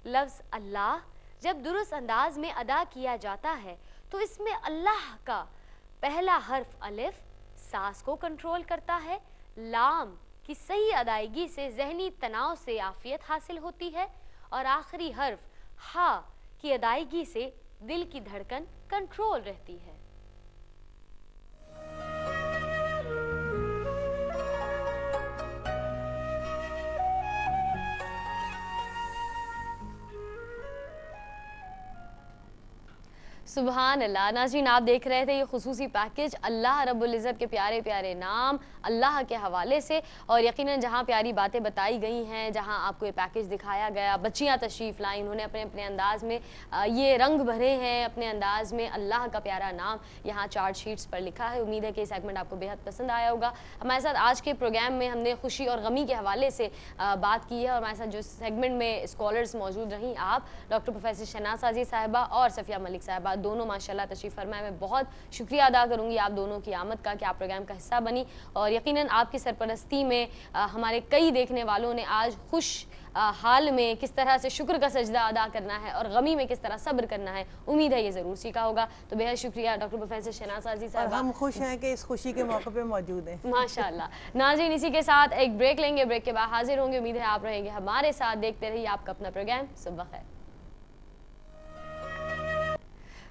لفظ اللہ جب درست انداز میں ادا کیا جاتا ہے تو اس میں اللہ کا پہلا حرف الف سانس کو کنٹرول کرتا ہے، لام کی صحیح ادائیگی سے ذہنی تناؤ سے عافیت حاصل ہوتی ہے، اور آخری حرف ہا کی ادائیگی سے دل کی دھڑکن کنٹرول رہتی ہے۔ سبحان اللہ۔ ناظرین آپ دیکھ رہے تھے یہ خصوصی پیکج اللہ رب العزت کے پیارے پیارے نام اللہ کے حوالے سے، اور یقیناً جہاں پیاری باتیں بتائی گئی ہیں، جہاں آپ کو یہ پیکج دکھایا گیا، بچیاں تشریف لائیں، انہوں نے اپنے اپنے انداز میں یہ رنگ بھرے ہیں، اپنے انداز میں اللہ کا پیارا نام یہاں چارٹ شیٹس پر لکھا ہے۔ امید ہے کہ یہ سیگمنٹ آپ کو بہت پسند آیا ہوگا۔ ہمارے ساتھ آج کے پروگرام میں ہم نے خوشی اور غمی کے حوالے سے بات کی ہے، اور ہمارے ساتھ جو سیگمنٹ میں اسکالرز موجود رہیں آپ ڈاکٹر پروفیسر شہناز سازی صاحبہ اور صفیہ ملک صاحبہ دونوں ماشاءاللہ تشریف فرمائے۔ میں بہت شکریہ ادا کروں گی آپ دونوں کی آمد کا کہ آپ پروگرام کا حصہ بنی، اور یقیناً آپ کی سرپرستی میں ہمارے کئی دیکھنے والوں نے آج خوش حال میں کس طرح سے شکر کا سجدہ ادا کرنا ہے اور غمی میں کس طرح صبر کرنا ہے، امید ہے یہ ضرور سیکھا ہوگا۔ تو بہت شکریہ ڈاکٹر پروفیسر شہناز سازی صاحبہ، ہم خوش ہیں کہ اس خوشی کے موقع پہ موجود ہیں ماشاءاللہ۔ ناظرین اسی کے ساتھ ایک بریک لیں گے، بریک کے بعد حاضر ہوں گے، امید ہے آپ رہیں گے ہمارے ساتھ، دیکھتے رہیے آپ کا اپنا پروگرام صبح خیر۔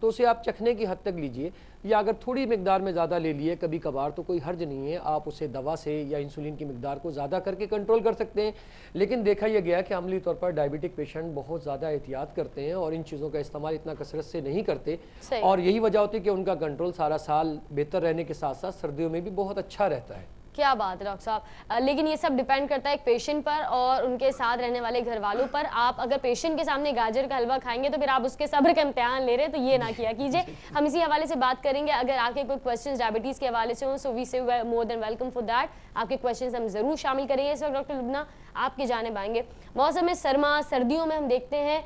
تو اسے آپ چکھنے کی حد تک لیجئے، یا اگر تھوڑی مقدار میں زیادہ لے لیے کبھی کبھار تو کوئی حرج نہیں ہے، آپ اسے دوا سے یا انسولین کی مقدار کو زیادہ کر کے کنٹرول کر سکتے ہیں۔ لیکن دیکھا یہ گیا کہ عملی طور پر ڈائبٹک پیشنٹ بہت زیادہ احتیاط کرتے ہیں اور ان چیزوں کا استعمال اتنا کثرت سے نہیں کرتے، اور یہی وجہ ہوتی ہے کہ ان کا کنٹرول سارا سال بہتر رہنے کے ساتھ ساتھ سردیوں میں بھی بہت اچھا رہتا ہے۔ کیا بات ہے ڈاکٹر صاحب، لیکن یہ سب ڈیپینڈ کرتا ہے ایک پیشنٹ پر اور ان کے ساتھ رہنے والے گھر والوں پر۔ آپ اگر پیشنٹ کے سامنے گاجر کا حلوہ کھائیں گے تو پھر آپ اس کے صبر کا امتحان لے رہے ہیں، تو یہ نہ کیا کیجیے۔ ہم اسی حوالے سے بات کریں گے، اگر آپ کے کوئی کویسچنز ڈائبٹیز کے حوالے سے ہوں سو وی سے مور دین ویلکم فار دیٹ، آپ کے کویسچنز ہم ضرور شامل کریں گے۔ اس وقت ڈاکٹر لبنہ آپ کی جانب آئیں گے۔ موسم سرما، سردیوں میں ہم دیکھتے ہیں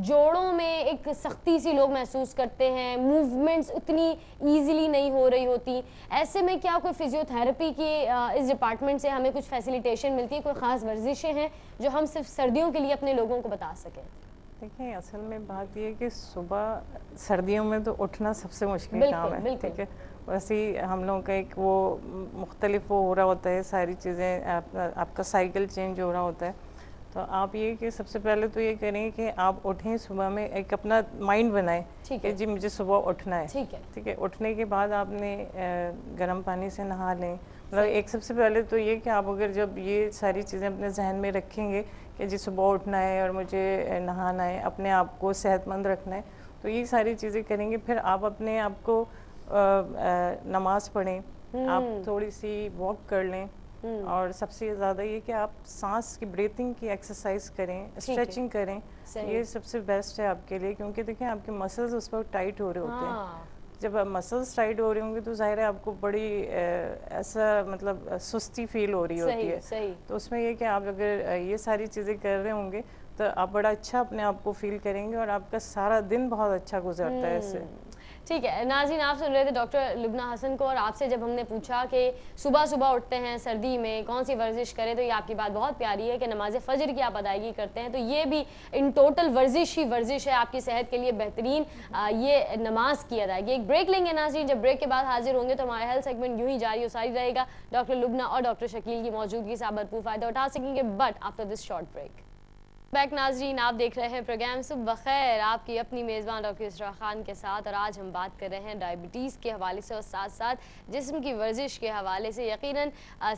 جوڑوں میں ایک سختی سی لوگ محسوس کرتے ہیں، موومنٹس اتنی ایزیلی نہیں ہو رہی ہوتی، ایسے میں کیا کوئی فزیو تھراپی کی اس ڈپارٹمنٹ سے ہمیں کچھ فیسیلیٹیشن ملتی ہے؟ کوئی خاص ورزشیں ہیں جو ہم صرف سردیوں کے لیے اپنے لوگوں کو بتا سکیں؟ دیکھیں اصل میں بات یہ ہے کہ صبح سردیوں میں تو اٹھنا سب سے مشکل کام ہے، ٹھیک ہے، ویسے ہی ہم لوگوں کا ایک وہ مختلف وہ ہو رہا ہوتا ہے، ساری چیزیں آپ کا سائیکل چینج ہو رہا ہوتا ہے۔ تو آپ یہ کہ سب سے پہلے تو یہ کریں کہ آپ اٹھیں صبح میں، ایک اپنا مائنڈ بنائیں کہ جی مجھے صبح اٹھنا ہے، ٹھیک ہے، اٹھنے کے بعد آپ نے گرم پانی سے نہا لیں۔ مطلب ایک سب سے پہلے تو یہ کہ آپ اگر جب یہ ساری چیزیں اپنے ذہن میں رکھیں گے کہ جی صبح اٹھنا ہے اور مجھے نہانا ہے، اپنے آپ کو صحت مند رکھنا ہے، تو یہ ساری چیزیں کریں گے۔ پھر آپ اپنے آپ کو نماز پڑھیں، آپ تھوڑی سی واک کر لیں، اور سب سے زیادہ یہ کہ آپ سانس کی بریتھنگ کی ایکسرسائز کریں، اسٹریچنگ کریں، یہ سب سے بیسٹ ہے آپ کے لیے، کیونکہ دیکھیں آپ کے مسلز اس وقت ٹائٹ ہو رہے ہوتے ہیں۔ جب آپ مسلز ٹائٹ ہو رہے ہوں گے تو ظاہر ہے آپ کو بڑی ایسا مطلب سستی فیل ہو رہی ہوتی ہے، تو اس میں یہ کہ آپ اگر یہ ساری چیزیں کر رہے ہوں گے تو آپ بڑا اچھا اپنے آپ کو فیل کریں گے اور آپ کا سارا دن بہت اچھا گزرتا ہے اس سے۔ ٹھیک ہے ناظرین، آپ سن رہے تھے ڈاکٹر لبنہ حسن کو، اور آپ سے جب ہم نے پوچھا کہ صبح صبح اٹھتے ہیں سردی میں کون سی ورزش کریں، تو یہ آپ کی بات بہت پیاری ہے کہ نماز فجر کی آپ ادائیگی کرتے ہیں، تو یہ بھی ان ٹوٹل ورزش ہی ورزش ہے آپ کی صحت کے لیے بہترین، یہ نماز کی ادائیگی۔ ایک بریک لیں گے ناظرین، جب بریک کے بعد حاضر ہوں گے تو ہمارا ہیلتھ سیگمنٹ یوں ہی جاری و ساری رہے گا، ڈاکٹر لبنہ اور ڈاکٹر شکیل کی موجودگی سے آپ بھرپور فائدہ اٹھا سکیں گے، but after this short break. Back ناظرین، آپ دیکھ رہے ہیں پروگرام صبح بخیر، آپ کی اپنی میزبان ڈاکٹر اسراء خان کے ساتھ، اور آج ہم بات کر رہے ہیں ڈائبٹیز کے حوالے سے اور ساتھ ساتھ جسم کی ورزش کے حوالے سے۔ یقیناً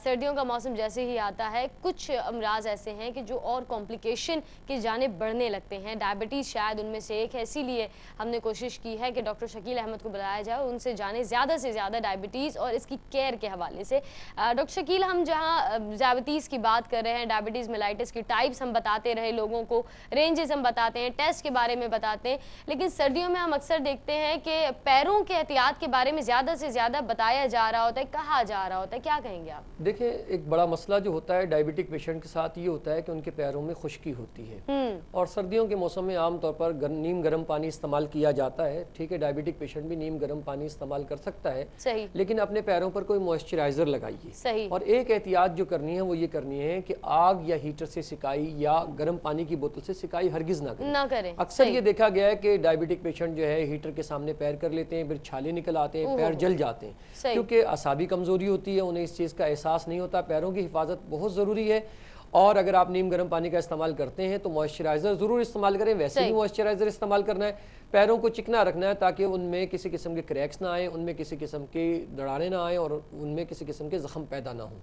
سردیوں کا موسم جیسے ہی آتا ہے کچھ امراض ایسے ہیں کہ جو اور کمپلیکیشن کی جانب بڑھنے لگتے ہیں، ڈائبٹیز شاید ان میں سے ایک ہے، اسی لیے ہم نے کوشش کی ہے کہ ڈاکٹر شکیل احمد کو بلایا جائے اور ان سے جانیں زیادہ سے زیادہ ڈائبٹیز اور اس کی کیئر کے حوالے سے۔ ڈاکٹر شکیل، ہم جہاں ڈائبٹیز کی بات کر رہے ہیں، ڈائبٹیز میلائٹس کی ٹائپس ہم بتاتے رہے لوگوں کو، رینجز ہم بتاتے ہیں، ٹیسٹ کے بارے میں بتاتے ہیں، لیکن سردیوں میں ہم اکثر دیکھتے ہیں کہ پیروں کے احتیاط کے بارے میں زیادہ سے زیادہ بتایا جا رہا ہوتا ہے، کہا جا رہا ہوتا ہے، کیا کہیں گے آپ؟ دیکھیں ایک بڑا مسئلہ جو ہوتا ہے ڈائبٹک پیشنٹ کے ساتھ یہ ہوتا ہے کہ ان کے پیروں میں خشکی ہوتی ہے، اور سردیوں کے موسم میں عام طور پر نیم گرم پانی استعمال کیا جاتا ہے، ٹھیک ہے، ڈائبٹک پیشنٹ بھی نیم گرم پانی استعمال کر سکتا ہے، لیکن اپنے پیروں پر کوئی موئسچرائزر لگائیے، اور ایک احتیاط جو کرنی ہے وہ یہ کرنی ہے کہ آگ یا ہیٹر سے سکائی یا گرم پانی کی بوتل سے سکائی ہرگز نہ کریں۔ اکثر یہ دیکھا گیا ہے کہ ڈائبٹک پیشنٹ جو ہے ہیٹر کے سامنے پیر کر لیتے ہیں، پھر چھالے نکل آتے ہیں، پیر جل جاتے ہیں، کیونکہ اعصابی کمزوری ہوتی ہے، انہیں اس چیز کا احساس نہیں ہوتا۔ پیروں کی حفاظت بہت ضروری ہے، اور اگر آپ نیم گرم پانی کا استعمال کرتے ہیں تو موئسچرائزر ضرور استعمال کریں، ویسے بھی موئسچرائزر استعمال کرنا ہے، پیروں کو چکنا رکھنا ہے تاکہ ان میں کسی قسم کے کریکس نہ آئیں، ان میں کسی قسم کی دراڑیں نہ آئیں، اور ان میں کسی قسم کے زخم پیدا نہ ہوں۔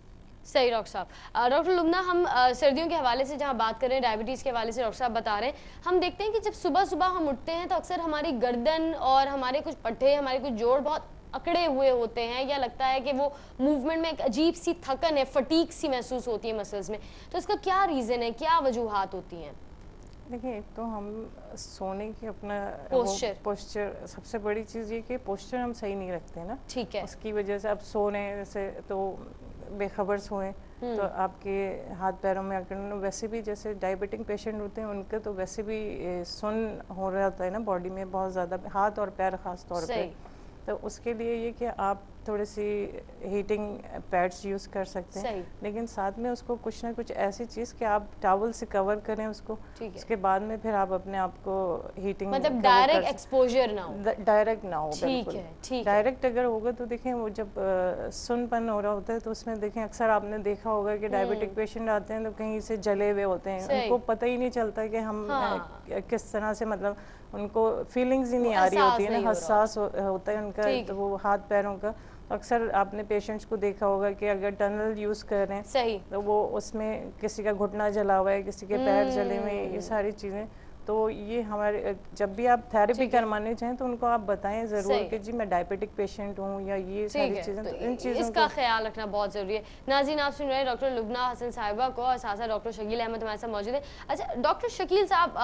صحیح ڈاکٹر صاحب۔ ڈاکٹر لبنہ، ہم سردیوں کے حوالے سے جہاں بات کر رہے ہیں، ڈائبٹیز کے حوالے سے ڈاکٹر صاحب بتا رہے ہیں، ہم دیکھتے ہیں کہ جب صبح صبح ہم اٹھتے ہیں تو اکثر ہماری گردن اور ہمارے کچھ پٹھے، ہمارے کچھ جوڑ بہت اکڑے ہوئے ہوتے ہیں، یا لگتا ہے کہ وہ موومنٹ میں ایک عجیب سی تھکن ہے، فٹیگ سی محسوس ہوتی ہے مسلز میں، تو اس کا کیا ریزن ہے، کیا وجوہات ہوتی ہیں؟ دیکھیں ایک تو ہم سونے کی اپنا پوسچر، سب سے بڑی چیز یہ کہ پوسچر ہم صحیح نہیں رکھتے نا، ٹھیک ہے، اس کی وجہ سے آپ سو رہے ہیں جیسے تو بے خبر سوئیں تو آپ کے ہاتھ پیروں میں اکڑنا، ویسے بھی جیسے ڈائبٹک پیشنٹ ہوتے ہیں ان کا تو ویسے بھی سن ہو رہا ہوتا ہے نا باڈی میں بہت زیادہ، ہاتھ اور پیر خاص طور پہ، تو اس کے لیے یہ کہ آپ تھوڑی سی ہیٹنگ پیڈس یوز کر سکتے ہیں، لیکن ساتھ میں اس کو کچھ نہ کچھ ایسی چیز کہ آپ ٹاول سے کور کریں اس کو، اس کے بعد میں پھر آپ اپنے آپ کو ہیٹنگ، مطلب ڈائریکٹ ایکسپوجر نہ ہو، ڈائریکٹ نہ ہو، بالکل ڈائریکٹ اگر ہوگا تو دیکھیں وہ جب سن پن ہو رہا ہوتا ہے تو اس میں دیکھیں اکثر آپ نے دیکھا ہوگا کہ ڈائبٹک پیشنٹ آتے ہیں تو کہیں سے جلے ہوئے ہوتے ہیں، ان کو پتہ ہی نہیں چلتا کہ ہم کس طرح سے مطلب ان کو فیلنگز ہی نہیں آ رہی ہوتی ہے نا, حساس ہوتا ہے ان کا تو وہ ہاتھ پیروں کا. اکثر آپ نے پیشنٹس کو دیکھا ہوگا کہ اگر ٹنل یوز کر رہے ہیں تو وہ اس میں کسی کا گھٹنا جلا ہوا ہے, کسی کے پیر جلے ہوئے ہیں, یہ ساری چیزیں. تو یہ ہمارے جب بھی آپ تھیراپی کروانے چاہیں تو ان کو آپ بتائیں ضرور کہ جی میں ڈائبیٹک پیشنٹ ہوں یا یہ ساری چیزیں, تو ان چیزوں اس کا خیال رکھنا بہت ضروری ہے. ناظرین آپ سن رہے ہیں ڈاکٹر لبنہ حسن صاحبہ کو اور ساتھ ساتھ ڈاکٹر شکیل احمد ہمارے ساتھ موجود ہے. اچھا ڈاکٹر شکیل صاحب,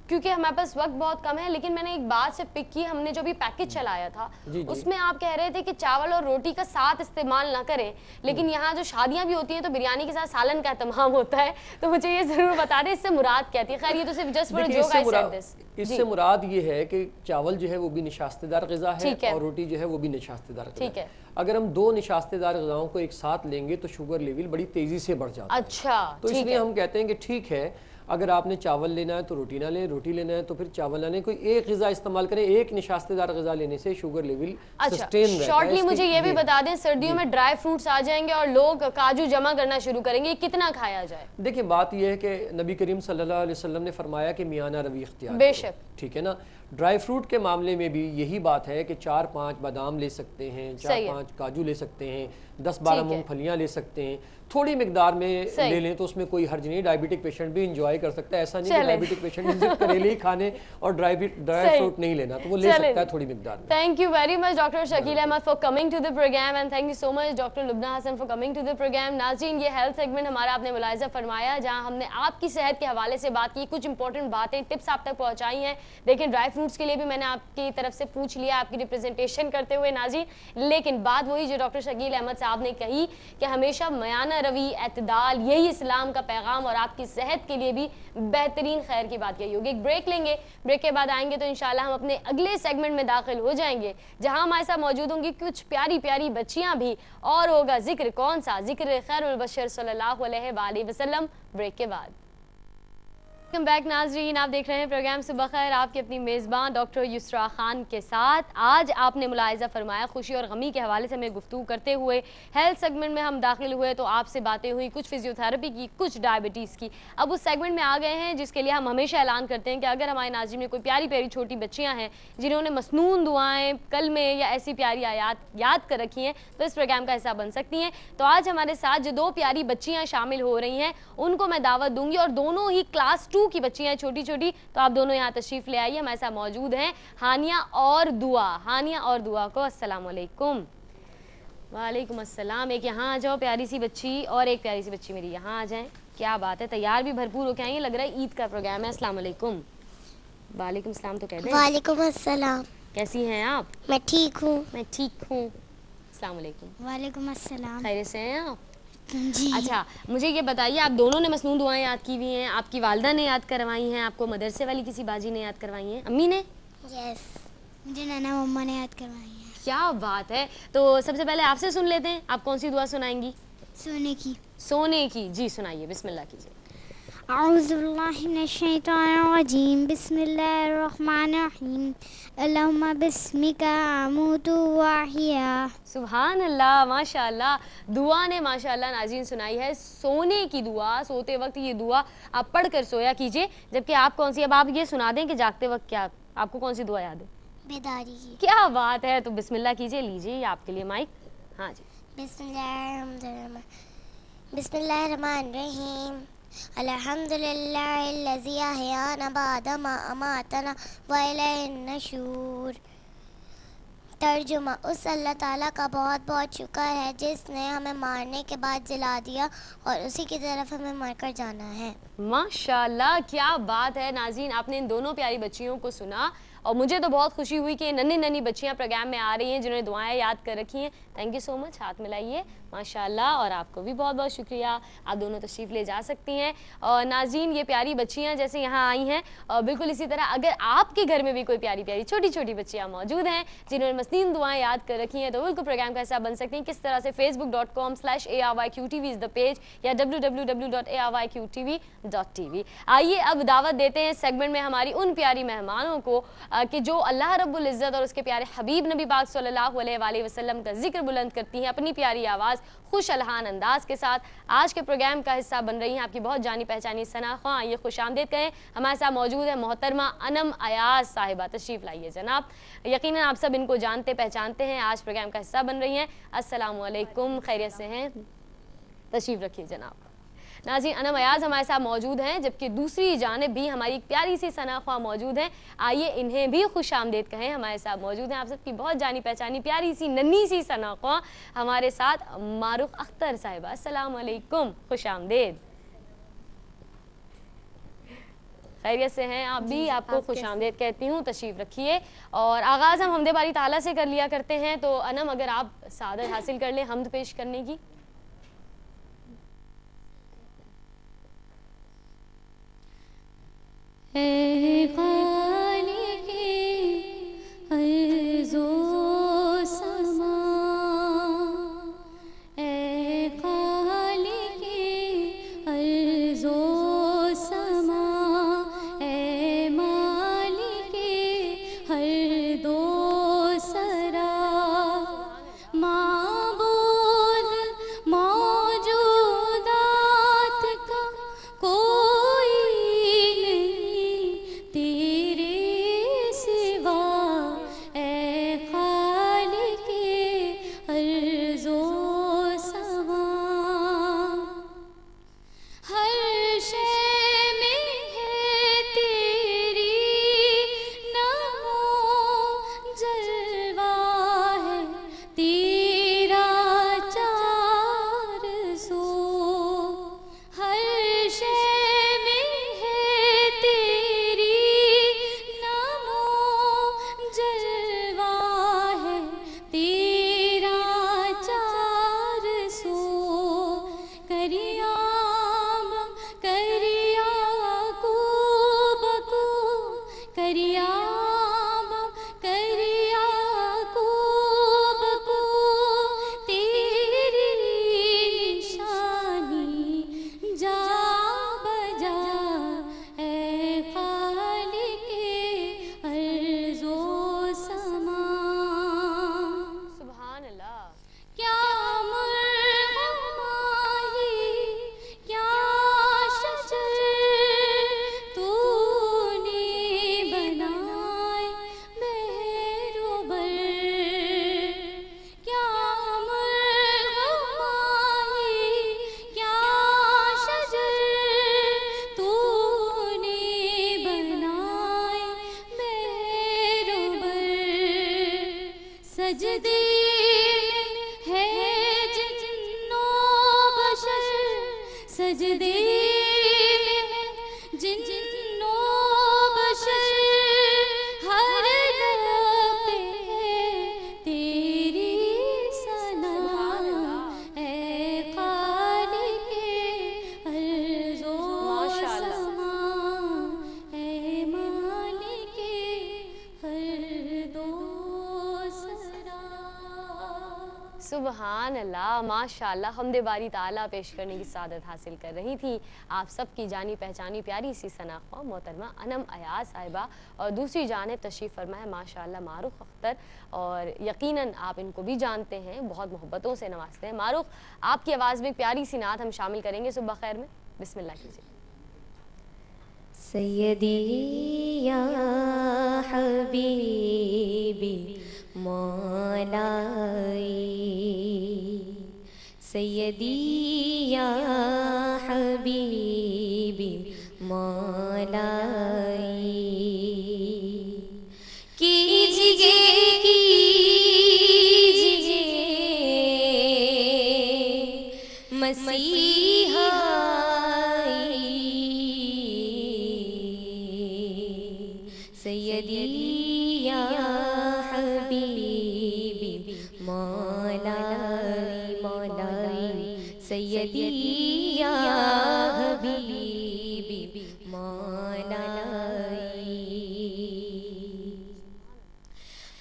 کیونکہ ہمارے پاس وقت بہت کم ہے, لیکن میں نے ایک بات سے پک کی, ہم نے جو بھی پیکج چلایا تھا اس میں آپ کہہ رہے تھے کہ چاول اور روٹی کا ساتھ استعمال نہ کریں, لیکن یہاں جو شادیاں بھی ہوتی ہیں تو بریانی کے ساتھ سالن کا اہتمام ہوتا ہے, تو مجھے یہ ضرور بتا دیں اس سے مراد کیا تھی. خیر یہ تو صرف just for joke I said this. اس سے مراد یہ ہے کہ چاول جو ہے وہ بھی نشاستہ دار غذا ہے اور روٹی جو ہے وہ بھی نشاستہ دار غذا ہے. اگر ہم دو نشاستہ دار غذاؤں کو ایک ساتھ لیں گے تو شوگر لیول بڑی تیزی سے بڑھ جاتا ہے. اچھا, تو اس لیے ہم کہتے ہیں کہ ٹھیک ہے اگر آپ نے چاول لینا ہے تو روٹی نہ لیں, روٹی لینا ہے تو پھر چاول نہ لیں, کوئی ایک غذا استعمال کریں. ایک نشاستہ دار غذا لینے سے شوگر لیول سسٹین رہتا ہے. شارٹلی مجھے یہ بھی بتا دیں, سردیوں میں ڈرائی فروٹس آ جائیں گے اور لوگ کاجو جمع کرنا شروع کریں گے, کتنا کھایا جائے؟ دیکھیں بات یہ ہے کہ نبی کریم صلی اللہ علیہ وسلم نے فرمایا کہ میانہ روی اختیار بے شک, ٹھیک ہے نا. ڈرائی فروٹ کے معاملے میں بھی یہی بات ہے کہ 4-5 بادام لے سکتے ہیں, 4-5 کاجو لے سکتے ہیں, 10-12 مونگ پھلیاں لے سکتے ہیں, تھوڑی مقدار میں لے لیں تو اس میں کوئی حرج نہیں. ڈائبیٹک پیشنٹ بھی انجوائے کر سکتا ہے, ایسا نہیں کہ ڈائبیٹک پیشنٹ صرف کریلے ہی کھانے اور ڈرائی فروٹ نہیں لینا, تو وہ لے سکتا ہے تھوڑی مقدار میں. Thank you very much doctor Shakeel Ahmed for coming to the programme, and thank you so much doctor Lubna Hasan for coming to the programme. ناظرین یہ ہیلتھ سیگمنٹ ہمارا آپ نے ملاحظہ فرمایا جہاں ہم نے آپ کی صحت کے حوالے سے بات کی, کچھ انپورٹنٹ باتیں ٹپس آپ تک پہنچائی ہیں. دیکھیں ڈرائی فروٹس کے لیے بھی میں نے آپ کی طرف سے پوچھ لیا آپ کی ریپرزنٹیشن کرتے ہوئے ناظرین, لیکن بات وہی جو ڈاکٹر شکیل احمد صاحب نے کہی کہ ہمیشہ میانہ روی, اعتدال, یہی اسلام کا پیغام اور آپ کی صحت کے لیے بھی بہترین خیر کی بات یہی ہوگی. ایک بریک لیں گے, بریک کے بعد آئیں گے تو انشاءاللہ ہم اپنے اگلے سیگمنٹ میں داخل ہو جائیں گے جہاں ہمارے ساتھ موجود ہوں گی کچھ پیاری پیاری بچیاں بھی, اور ہوگا ذکر کون سا, ذکر خیر البشر صلی اللہ علیہ وآلہ وسلم. بریک کے بعد ویلکم بیک ناظرین, آپ دیکھ رہے ہیں پروگرام صبح خیر آپ کی اپنی میزبان ڈاکٹر یسریٰ خان کے ساتھ. آج آپ نے ملاحظہ فرمایا خوشی اور غمی کے حوالے سے ہمیں گفتگو کرتے ہوئے ہیلتھ سیگمنٹ میں ہم داخل ہوئے تو آپ سے باتیں ہوئی, کچھ فزیوتھراپی کی, کچھ ڈائبٹیز کی. اب اس سیگمنٹ میں آ گئے ہیں جس کے لیے ہم ہمیشہ اعلان کرتے ہیں کہ اگر ہمارے ناظرین میں کوئی پیاری پیاری چھوٹی بچیاں ہیں جنہوں نے مسنون دعائیں کلمے یا ایسی پیاری آیات یاد کر رکھی ہیں تو اس پروگرام کا حصہ بن سکتی ہیں. تو آج ہمارے ساتھ جو 2 پیاری بچیاں شامل ہو رہی ہیں ان کو میں دعوت دوں گی, اور دونوں ہی کلاس 2 کی بچیاں چھوٹی چھوٹی, تو آپ دونوں یہاں تشریف لے آئیے. ہمارے ساتھ موجود ہیں ہانیہ اور دعا. ہانیہ اور دعا کو السلام علیکم. وعلیکم السلام. ایک یہاں آ جاؤ پیاری سی بچی, اور ایک پیاری سی بچی میری یہاں آ جائیں. کیا بات ہے, تیار بھی بھرپور ہو کے آئی ہیں, لگ رہا ہے عید کا پروگرام ہے. السلام علیکم. وعلیکم السلام تو کہہ دیں. وعلیکم السلام. کیسی ہیں آپ؟ میں ٹھیک ہوں. میں ٹھیک ہوں. السلام علیکم. وعلیکم السلام. خیریت سے ہیں آپ؟ جی. اچھا مجھے یہ بتائیے, آپ دونوں نے مسنون دعائیں یاد کی ہوئی ہیں, آپ کی والدہ نے یاد کروائی ہیں, آپ کو مدرسے والی کسی باجی نے یاد کروائی ہیں, امی نے؟ یس, مجھے نانا مما نے یاد کروائی ہیں. کیا بات ہے. تو سب سے پہلے آپ سے سن لیتے ہیں, آپ کون سی دعا سنائیں گی؟ سونے کی. سونے کی, جی سنائیے, بسم اللہ کیجیے. اعوذ باللہ من الشیطان الرجیم, بسم اللہ الرحمن الرحیم, اللہم بسمک اموت واحیا. سبحان اللہ, ماشاء اللہ. دعا نے ماشاء اللہ ناظرین سنائی ہے سونے کی دعا. سوتے وقت یہ دعا آپ پڑھ کر سویا کیجیے. جبکہ آپ کون سی, اب آپ یہ سنا دیں کہ جاگتے وقت کیا آپ کو کون سی دعا یاد ہے؟ بیداری کی. کیا بات ہے. تو بسم اللہ کیجیے, لیجیے آپ کے لیے مائک. ہاں جی. بسم اللہ الرحمن الرحیم, الحمدللہ الذی احیانا بعد ما اماتنا والیہ النشور. ترجمہ, اس اللہ تعالیٰ کا بہت بہت شکر ہے جس نے ہمیں مارنے کے بعد جلا دیا اور اسی کی طرف ہمیں مار کر جانا ہے. ماشاءاللہ, کیا بات ہے. ناظرین آپ نے ان دونوں پیاری بچیوں کو سنا, اور مجھے تو بہت خوشی ہوئی کہ ننھی ننھی بچیاں پروگرام میں آ رہی ہیں جنہوں نے دعائیں یاد کر رکھی ہیں. تھینک یو سو مچ, ہاتھ ملائیے. ماشاءاللہ, اور آپ کو بھی بہت بہت شکریہ. آپ دونوں تشریف لے جا سکتی ہیں. اور ناظرین یہ پیاری بچیاں جیسے یہاں آئی ہیں, بالکل اسی طرح اگر آپ کے گھر میں بھی کوئی پیاری پیاری چھوٹی چھوٹی بچیاں موجود ہیں جنہوں نے مسنون دعائیں یاد کر رکھی ہیں تو بالکل پروگرام کا حصہ بن سکتی ہیں. کس طرح سے facebook.com/ARYQTV از دا پیج, یا www.ARYQTV.tv. آئیے اب دعوت دیتے ہیں سیگمنٹ میں ہماری ان پیاری مہمانوں کو کہ جو اللہ رب العزت اور اس کے پیارے حبیب نبی پاک صلی اللہ علیہ وآلہ وسلم کا ذکر بلند کرتی ہیں اپنی پیاری آواز خوش الحان انداز کے ساتھ. آج کے پروگرام کا حصہ بن رہی ہیں آپ کی بہت جانی پہچانی ثنا خواں. یہ خوش آمدید کہیں. ہمارے ساتھ موجود ہے محترمہ انم ایاز صاحبہ. تشریف لائیے جناب. یقیناً آپ سب ان کو جانتے پہچانتے ہیں, آج پروگرام کا حصہ بن رہی ہیں. السلام علیکم, خیریت سے ہیں؟ تشریف رکھیے جناب. ناظرین, انم ایاز ہمارے ساتھ موجود ہیں, جبکہ دوسری جانب بھی ہماری ایک پیاری سی ثنا خواں موجود ہیں. آئیے انہیں بھی خوش آمدید کہیں. ہمارے ساتھ موجود ہیں آپ سب کی بہت جانی پہچانی پیاری سی ننھی سی ثنا خواں ہمارے ساتھ معروف اختر صاحبہ. السلام علیکم, خوش آمدید. خیریت سے ہیں آپ بھی؟ آپ کو خوش آمدید کہتی ہوں. تشریف رکھیے. اور آغاز ہم حمد باری تعالیٰ سے کر لیا کرتے ہیں, تو انم اگر آپ سعادت حاصل کر لیں حمد پیش کرنے کی. اے خالق ارض و سما, اے خالق ارض و سما, اے مالک ہر دو سرا, معبود موجودات کا کوئی سبحان اللہ, ماشاءاللہ, حمد باری تعالیٰ پیش کرنے کی سعادت حاصل کر رہی تھی آپ سب کی جانی پہچانی پیاری سی ثنا خواں محترمہ انم ایاز صاحبہ. اور دوسری جانب تشریف فرما ہے ماشاءاللہ معروف اختر, اور یقیناً آپ ان کو بھی جانتے ہیں, بہت محبتوں سے نوازتے ہیں. معروف, آپ کی آواز میں ایک پیاری سی نعت ہم شامل کریں گے صبح خیر میں. بسم اللہ کیجیے. سیدی یا حبیبی مولائی, سیدی یا حبیبی مولائی, کیجئے مسیحا سیدی یا حبیبی مولائی, مولائی سیدی یا حبیبی مولائی.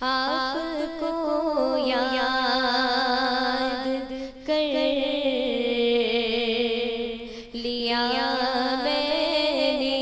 آپ کو یاد کر لیا میں نے,